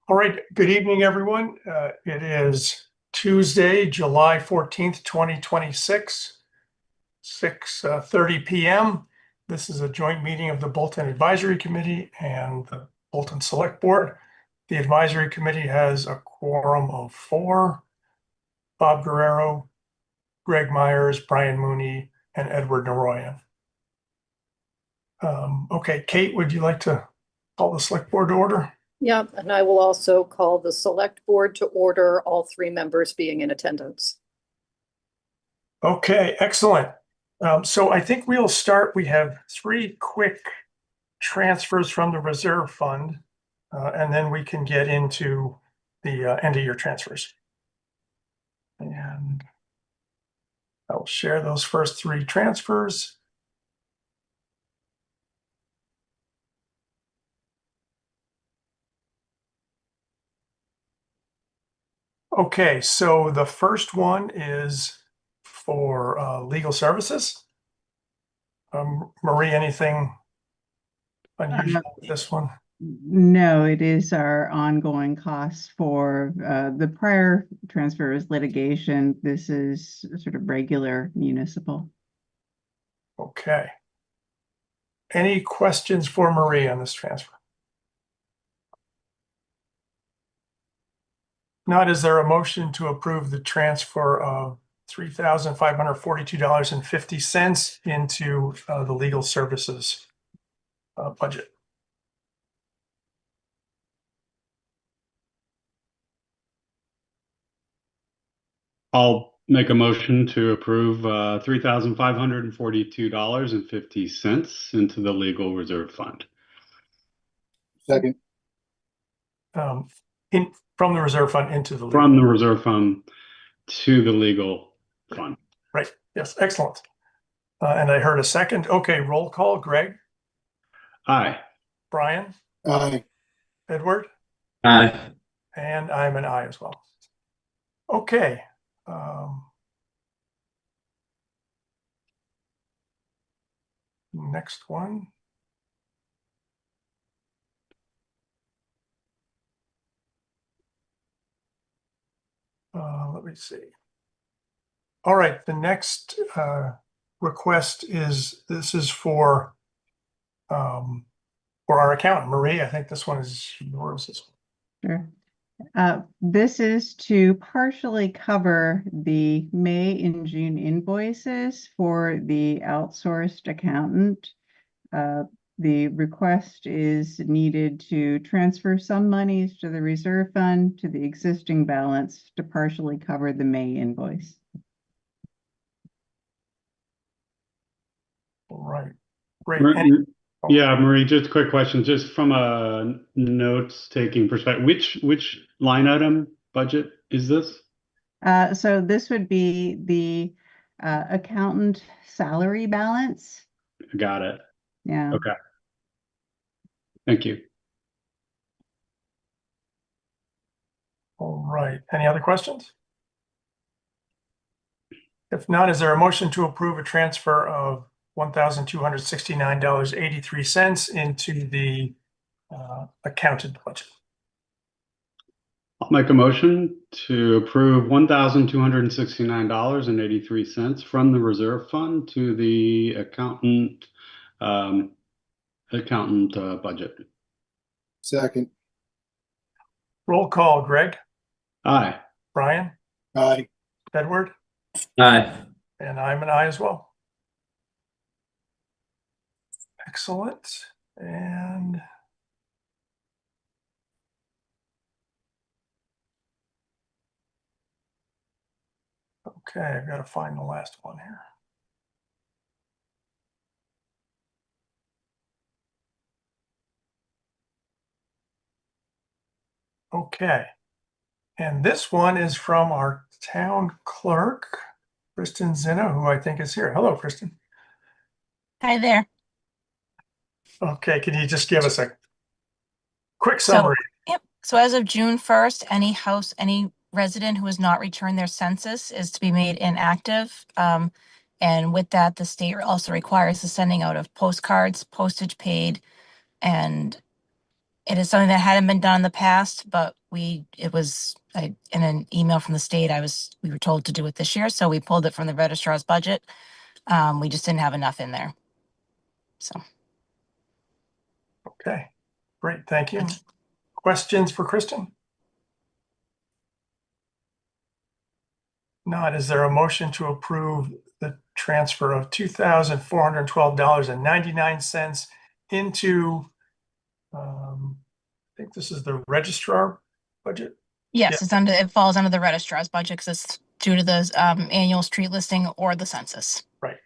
All right, good evening, everyone. It is Tuesday, July 14th, 2026, 6:30 p.m. This is a joint meeting of the Bolton Advisory Committee and the Bolton Select Board. The Advisory Committee has a quorum of 4: Bob Guerrero, Greg Myers, Brian Mooney, and Edward Naroyan. Okay, Kate, would you like to call the Select Board to order? Yeah, and I will also call the Select Board to order, all 3 members being in attendance. Okay, excellent. So I think we'll start. We have 3 quick transfers from the reserve fund, and then we can get into the end of year transfers. And I'll share those first 3 transfers. Okay, so the first one is for legal services. Marie, anything unusual with this one? No, it is our ongoing costs for the prior transfer is litigation. This is sort of regular municipal. Okay. Any questions for Marie on this transfer? Not, is there a motion to approve the transfer of $3,542.50 into the legal services budget? I'll make a motion to approve $3,542.50 into the legal reserve fund. Second. From the reserve fund into the legal. From the reserve fund to the legal fund. Right. Yes. Excellent. And I heard a second. Okay. Roll call. Greg. Aye. Brian. Aye. Edward. Aye. And I'm an aye as well. Okay. Next one. Let me see. All right, the next request is, this is for our accountant, Marie. I think this one is yours. Sure. This is to partially cover the May and June invoices for the outsourced accountant. The request is needed to transfer some monies to the reserve fund to the existing balance to partially cover the May invoice. All right, great. Yeah, Marie, just a quick question, just from a notes-taking perspective, which line item budget is this? So this would be the accountant salary balance. Got it. Yeah. Okay. Thank you. All right. Any other questions? If not, is there a motion to approve a transfer of $1,269.83 into the accounted budget? I'll make a motion to approve $1,269.83 from the reserve fund to the accountant budget. Second. Roll call. Greg. Aye. Brian. Aye. Edward. Aye. And I'm an aye as well. Excellent. And okay, I've got to find the last one here. Okay. And this one is from our town clerk, Kristen Zinna, who I think is here. Hello, Kristen. Hi there. Okay, can you just give us a quick summary? Yep. So as of June 1st, any resident who has not returned their census is to be made inactive. And with that, the state also requires the sending out of postcards, postage paid, And it is something that hadn't been done in the past, but in an email from the state, we were told to do it this year, so we pulled it from the registrar's budget. We just didn't have enough in there. So, Okay, great, thank you. Questions for Kristen? Not, is there a motion to approve the transfer of $2,412.99 into, I think this is the registrar budget? yes, it falls under the registrar's budget because it's due to the annual street listing or the census. Right.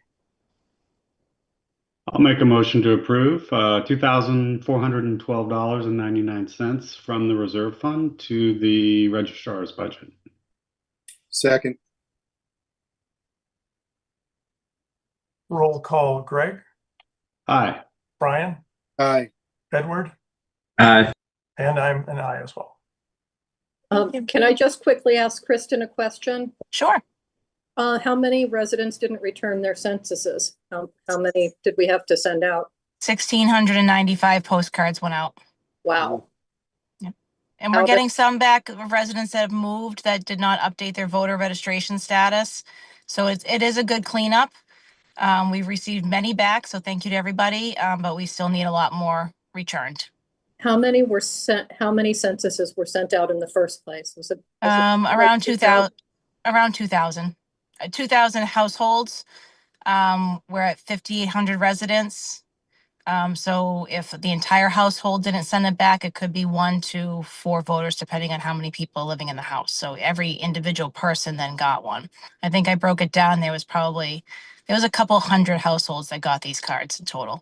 I'll make a motion to approve $2,412.99 from the reserve fund to the registrar's budget. Second. Roll call, Greg, Aye. Brian, Aye. Edward, Aye. and I'm an aye as well. Can I just quickly ask Kristen a question? Sure. How many residents didn't return their censuses? How many did we have to send out? 1,695 postcards went out. Wow. And we're How getting some back of residents that have moved that did not update their voter registration status. So it is a good cleanup. We've received many back, so thank you to everybody, but we still need a lot more returned. How many were sent? How many censuses were sent out in the first place? Was it Around 2,000. Around 2,000. 2,000 households. We're at 5,800 residents. So if the entire household didn't send it back, it could be 1 to 4 voters, depending on how many people are living in the house. So every individual person then got one. I think I broke it down. There was a couple hundred households that got these cards in total.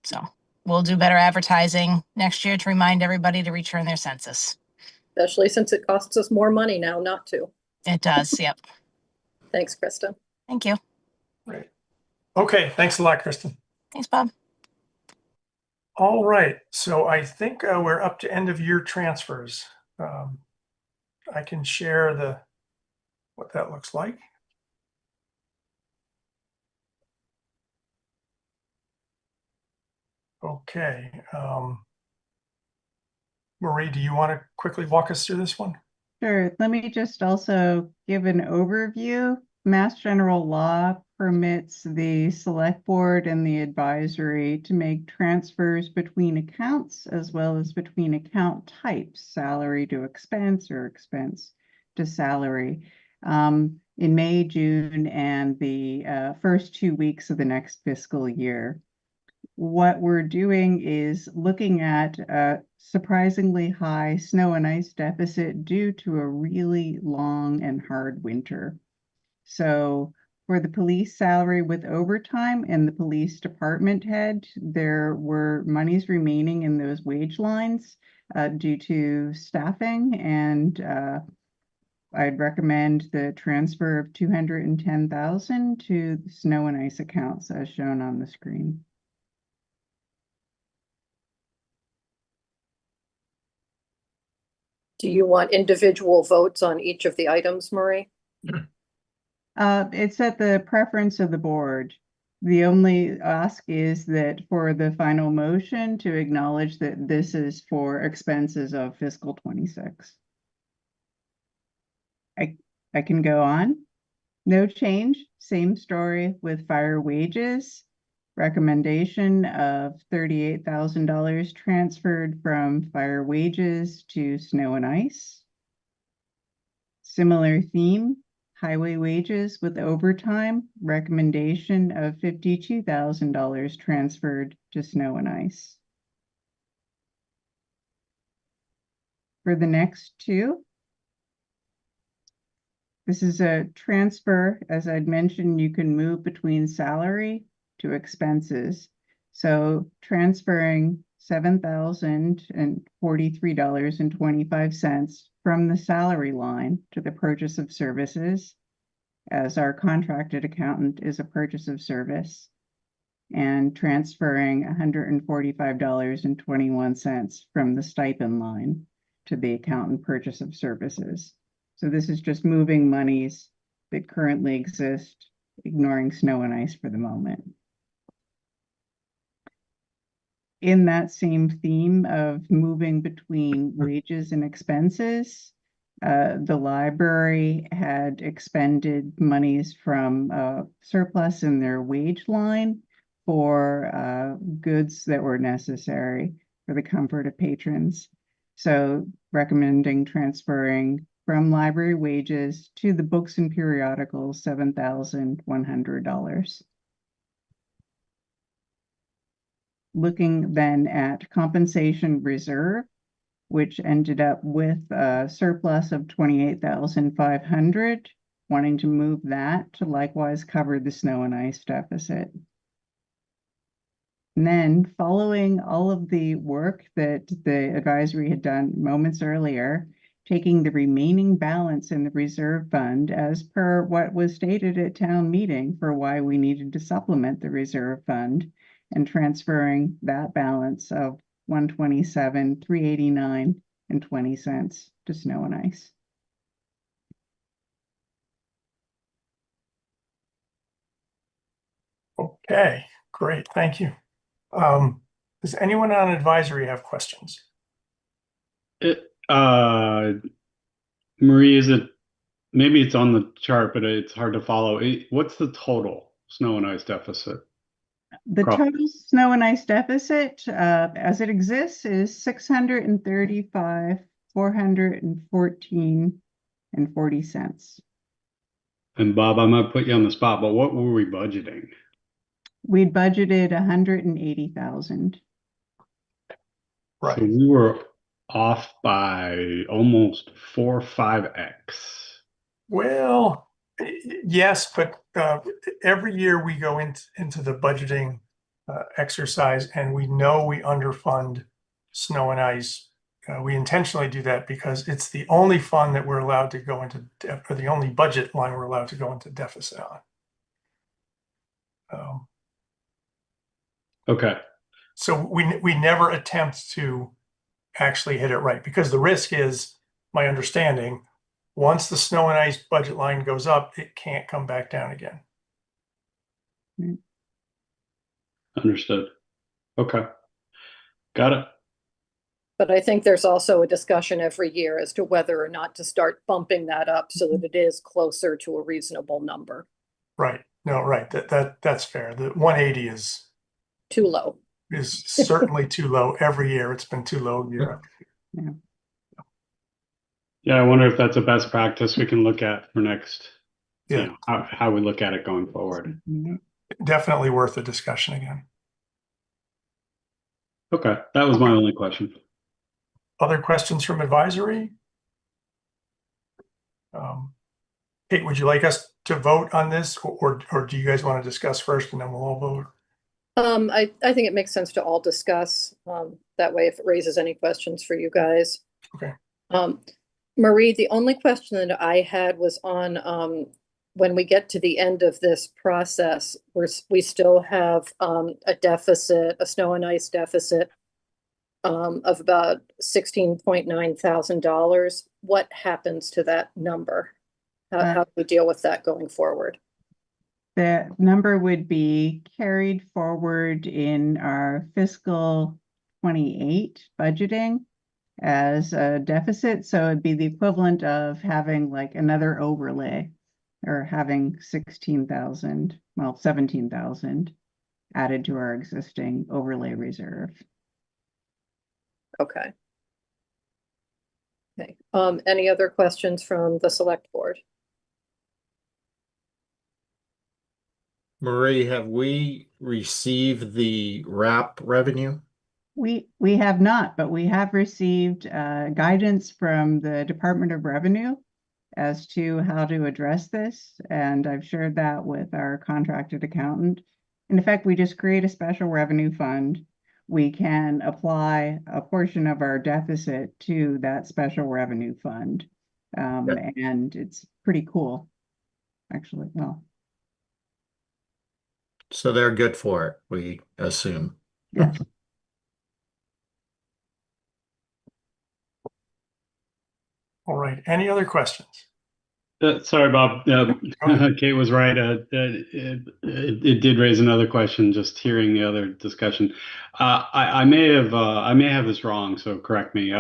So we'll do better advertising next year to remind everybody to return their census. Especially since it costs us more money now not to. It does. Yep. Thanks, Kristen. Thank you. Right. Okay, thanks a lot, Kristen. Thanks, Bob. All right, so I think we're up to end of year transfers. I can share what that looks like. Okay. Marie, do you want to quickly walk us through this one? Sure. Let me just also give an overview. Mass General Law permits the select board and the advisory to make transfers between accounts as well as between account types, salary to expense or expense to salary, in May, June, and the first 2 weeks of the next fiscal year. What we're doing is looking at a surprisingly high snow and ice deficit due to a really long and hard winter. So for the police salary with overtime and the police department head, there were monies remaining in those wage lines due to staffing, and I'd recommend the transfer of $210,000 to the snow and ice accounts as shown on the screen. Do you want individual votes on each of the items, Marie? It's at the preference of the board. The only ask is that for the final motion to acknowledge that this is for expenses of fiscal 26. I can go on. No change, same story with fire wages. Recommendation of $38,000 transferred from fire wages to snow and ice. Similar theme, highway wages with overtime, recommendation of $52,000 transferred to snow and ice. For the next two, this is a transfer. As I'd mentioned, you can move between salary to expenses. So transferring $7,043.25 from the salary line to the purchase of services, as our contracted accountant is a purchase of service, and transferring $145.21 from the stipend line to the accountant purchase of services. So this is just moving monies that currently exist, ignoring snow and ice for the moment. in that same theme of moving between wages and expenses, the library had expended monies from surplus in their wage line for goods that were necessary for the comfort of patrons. So recommending transferring from library wages to the books and periodicals, $7,100. Looking then at compensation reserve, which ended up with a surplus of 28,500, wanting to move that to likewise cover the snow and ice deficit. And then following all of the work that the advisory had done moments earlier, taking the remaining balance in the reserve fund as per what was stated at town meeting for why we needed to supplement the reserve fund, and transferring that balance of 127,389.20 to snow and ice. Okay, great, thank you. Does anyone on advisory have questions? Marie, is it, maybe it's on the chart, but it's hard to follow. What's the total snow and ice deficit? The total snow and ice deficit, as it exists, is 635,414.40. And Bob, I might put you on the spot, but what were we budgeting? We'd budgeted 180,000. Right. So we were off by almost 4 or 5x. Well, yes, but every year we go into the budgeting exercise and we know we underfund snow and ice. We intentionally do that because it's the only fund that we're allowed to go into, or the only budget line we're allowed to go into deficit on. Okay. So we never attempt to actually hit it right, because the risk is, my understanding, once the snow and ice budget line goes up, it can't come back down again. Understood. Okay. Got it. But I think there's also a discussion every year as to whether or not to start bumping that up so that it is closer to a reasonable number. Right. No, right. That's fair. The 180 Too low. is certainly too low every year. It's been too low year after year. Yeah, I wonder if that's a best practice we can look at for next, Yeah. you know, how we look at it going forward. Definitely worth a discussion again. Okay, that was my only question. Other questions from advisory? Kate, would you like us to vote on this, or do you guys want to discuss first and then we'll all vote? I think it makes sense to all discuss, that way if it raises any questions for you guys. Okay. Marie, the only question that I had was on, when we get to the end of this process, we still have, a deficit, a snow and ice deficit, of about $16,900. What happens to that number? How do we deal with that going forward? The number would be carried forward in our fiscal 28 budgeting as a deficit. So it'd be the equivalent of having like another overlay, or having 17,000 added to our existing overlay reserve. Okay. Okay. Any other questions from the select board? Marie, have we received the RAP revenue? We have not, but we have received guidance from the Department of Revenue as to how to address this, and I've shared that with our contracted accountant. In effect, we just create a special revenue fund. We can apply a portion of our deficit to that special revenue fund, and it's pretty cool, actually. Well, So they're good for it, we assume. yes. All right. Any other questions? Sorry, Bob. ahead. Kate was right. It did raise another question. Just hearing the other discussion, I may have this wrong, so correct me.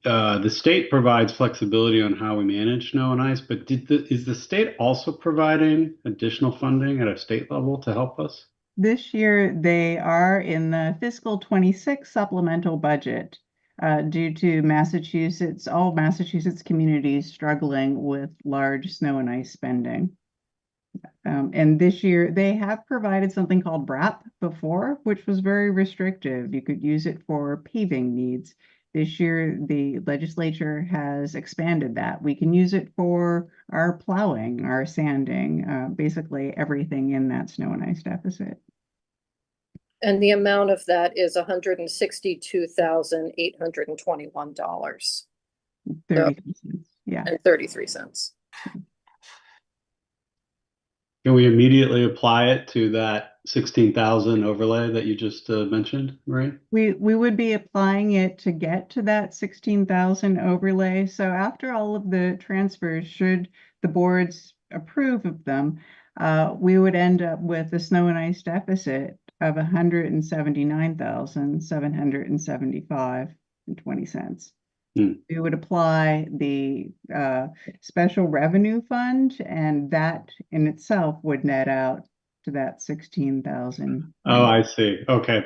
The state provides flexibility on how we manage snow and ice, but is the state also providing additional funding at a state level to help us? This year, they are in the fiscal 26 supplemental budget due to all Massachusetts communities struggling with large snow and ice spending. And this year, they have provided something called BRAP before, which was very restrictive. You could use it for paving needs. This year, the legislature has expanded that. We can use it for our plowing, our sanding, basically everything in that snow and ice deficit. And the amount of that is $162,821 $0.33. Yeah. and 33 cents. Can we immediately apply it to that 16,000 overlay that you just mentioned, Marie? We would be applying it to get to that 16,000 overlay. So after all of the transfers, should the boards approve of them, we would end up with a snow and ice deficit of 179,775.20. We would apply the special revenue fund, and that in itself would net out to that 16,000. Oh, I see. Okay,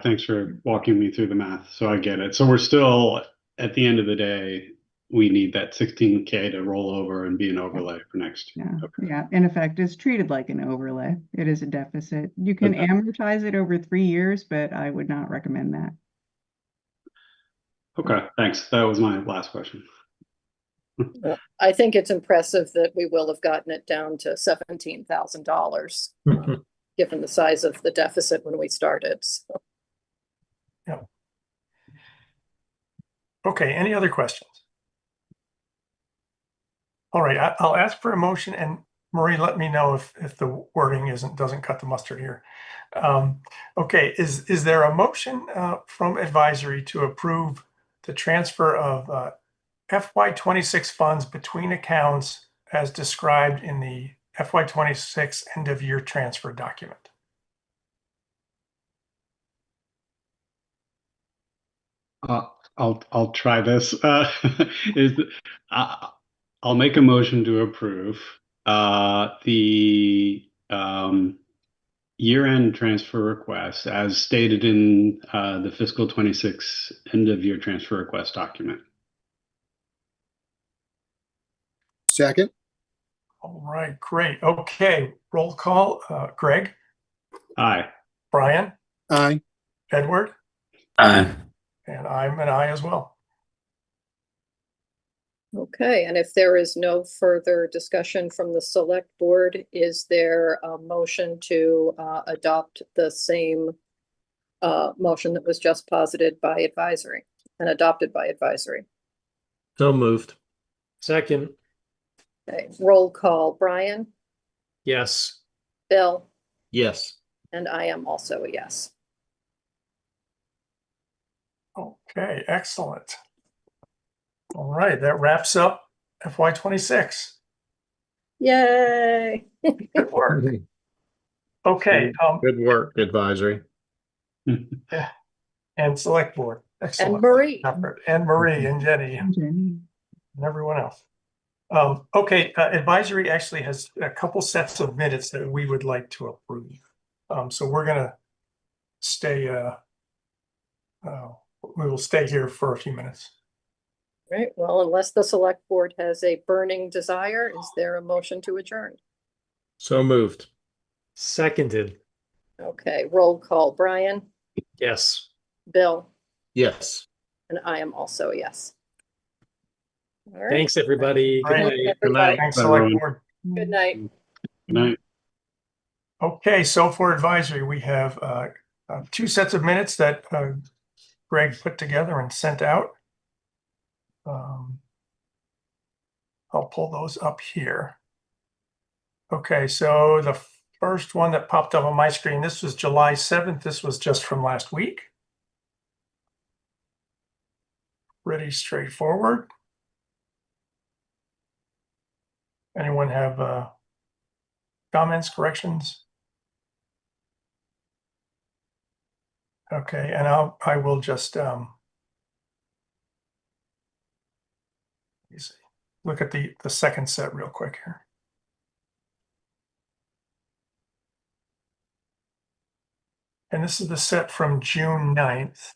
thanks for walking me through the math. So I get it. So we're still, at the end of the day, we need that 16K to roll over and be an overlay for next year. Yeah, Okay. yeah. In effect, it's treated like an overlay. It is a deficit. You can Okay. amortize it over 3 years, but I would not recommend that. Okay, thanks. That was my last question. Well, I think it's impressive that we will have gotten it down to $17,000, given the size of the deficit when we started. So. Yeah. Okay, any other questions? All right, I'll ask for a motion, and Marie, let me know if the wording doesn't cut the mustard here. Okay, is there a motion from advisory to approve the transfer of FY26 funds between accounts as described in the FY26 end of year transfer document? I'll try this. I'll make a motion to approve the year-end transfer request as stated in the fiscal 26 end of year transfer request document. Second. All right, great. Okay, roll call. Greg, Aye. Brian, Aye. Edward, Aye. and I'm an aye as well. Okay, and if there is no further discussion from the select board, is there a motion to adopt the same motion that was just posited by advisory and adopted by advisory? So moved. Second. Okay, roll call. Brian, Yes. Bill, Yes. and I am also a yes. Okay, excellent. All right, that wraps up FY26. Yay! Good work. Okay, Good work, advisory. and select board. Excellent. And Marie. effort. And Marie and Jenny Jenny. and everyone else. Okay, advisory actually has a couple sets of minutes that we would like to approve. So we're gonna stay, we will stay here for a few minutes. Right, well, unless the select board has a burning desire, is there a motion to adjourn? So moved. Seconded. Okay, roll call. Brian, Yes. Bill, Yes. and I am also a yes. All right. Thanks, everybody. Good Right. night. Good night. Thanks, Bye, select everyone. board. Good night. Good night. Okay, so for advisory, we have two sets of minutes that Greg put together and sent out. I'll pull those up here. Okay, so the first one that popped up on my screen, this was July 7th. This was just from last week. Pretty straightforward. Anyone have comments, corrections? Okay, and I will just let me see. Look at the second set real quick here. And this is the set from June 9th.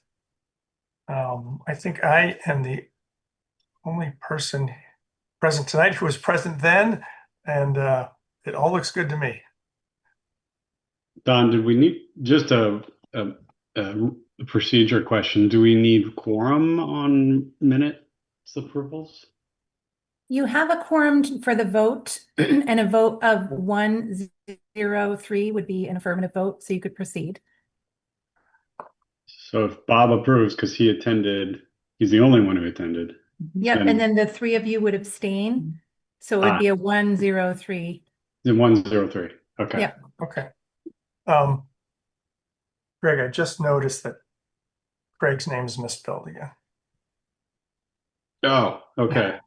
I think I am the only person present tonight who was present then, and it all looks good to me. Don, did we need just a procedure question? Do we need quorum on minutes approvals? You have a quorum for the vote, and a vote of 103 would be an affirmative vote, so you could proceed. So if Bob approves because he attended, he's the only one who attended. Yep, Then- and then the three of you would abstain, so it would be a 103. Then 103. Okay. Yep. Okay. Greg, I just noticed that Craig's name is misspelled again. Oh, okay.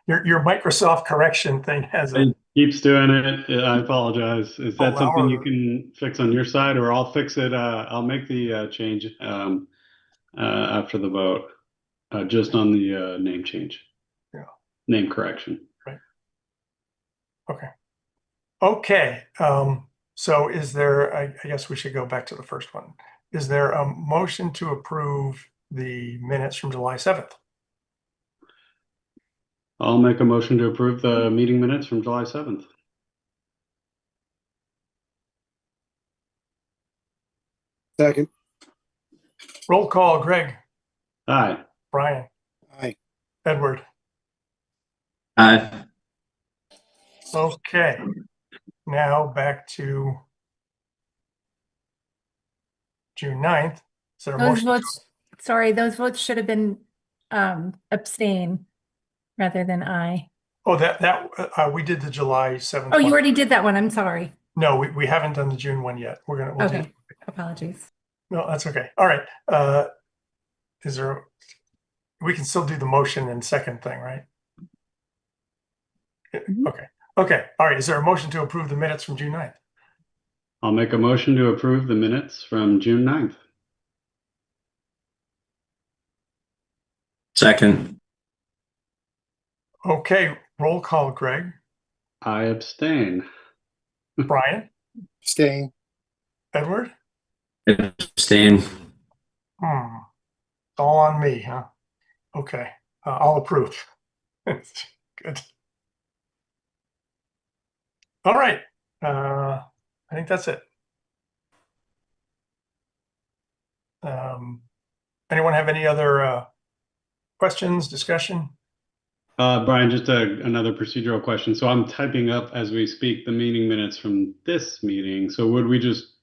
Your Microsoft correction thing has a It keeps doing it. I apologize. Is that Oh, something you our- can fix on your side, or I'll fix it? I'll make the change after the vote, just on the name change. Yeah. Name correction. okay. Okay. So is there, I guess we should go back to the first one. Is there a motion to approve the minutes from July 7th? I'll make a motion to approve the meeting minutes from July 7th. Second. Roll call, Greg, Aye. Brian, Aye. Edward. Aye. Okay. Now back to June 9th. Is there a Those motion? votes, sorry, those votes should have been abstain rather than aye. Oh, we did the July 7th. Oh, you one. already did that one, I'm sorry. No, we haven't done the June one yet. We'll do Okay, apologies. No, that's okay. All right. Is there, we can still do the motion and second thing, right? Okay. Okay. All right. Is there a motion to approve the minutes from June 9th? I'll make a motion to approve the minutes from June 9th. Second. Okay. Roll call, Greg, I abstain. Brian, Abstain. Edward. Abstain. It's all on me, huh? Okay. I'll approve. Good. All right. I think that's it. Anyone have any other questions, discussion? Brian, just another procedural question. So I'm typing up as we speak the meeting minutes from this meeting. So would we just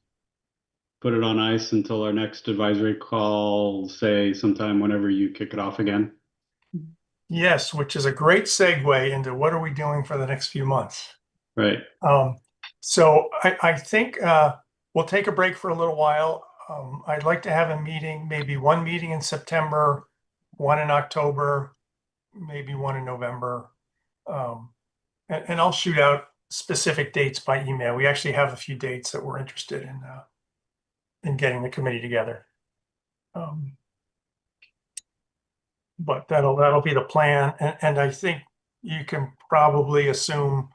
put it on ice until our next advisory call, say sometime whenever you kick it off again? Yes, which is a great segue into what are we doing for the next few months? Right. So I think we'll take a break for a little while. I'd like to have a meeting, maybe one meeting in September, one in October, maybe one in November. And I'll shoot out specific dates by email. We actually have a few dates that we're interested in getting the committee together. But that'll be the plan. And I think you can probably assume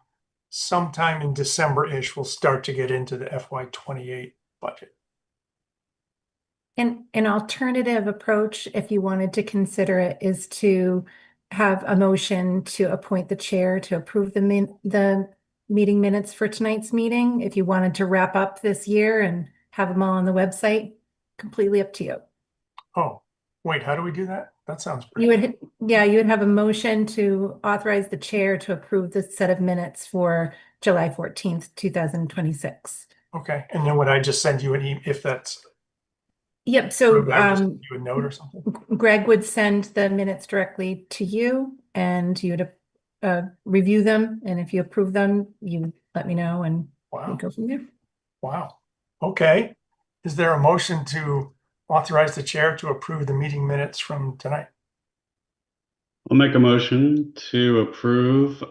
sometime in December-ish, we'll start to get into the FY28 budget. And an alternative approach, if you wanted to consider it, is to have a motion to appoint the chair to approve the meeting minutes for tonight's meeting. If you wanted to wrap up this year and have them all on the website, completely up to you. Oh, wait, how do we do that? That sounds You pretty. would, yeah, you would have a motion to authorize the chair to approve the set of minutes for July 14th, 2026. Okay, and then would I just send you an email if that's Yep, so approved, I would just send you a note or something? Greg would send the minutes directly to you and you'd review them. And if you approve them, you let me know and we Wow, go from there. wow. Okay. Is there a motion to authorize the chair to approve the meeting minutes from tonight? I'll make a motion to approve, to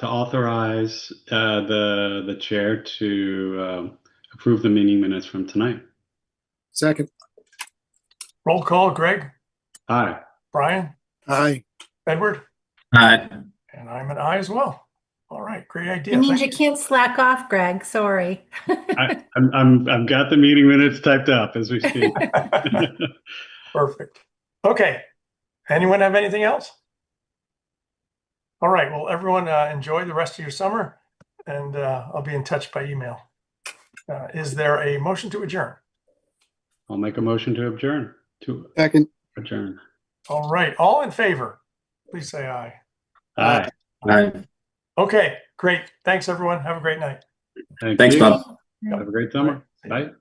authorize the chair to approve the meeting minutes from tonight. Second. Roll call, Greg, Aye. Brian, Aye. Edward, Aye. and I'm an aye as well. All right, great idea. It means Thank you can't slack off, Greg. Sorry. I've got the meeting minutes typed up as we speak. Perfect. Okay. Anyone have anything else? All right. Well, everyone enjoy the rest of your summer, and I'll be in touch by email. Is there a motion to adjourn? I'll make a motion to adjourn. Second. Adjourn. All right. All in favor, please say aye. Aye. Aye. Okay, great. Thanks, everyone. Have a great night. Thank Thanks, you. Bob. Have a great summer. Bye. Bye.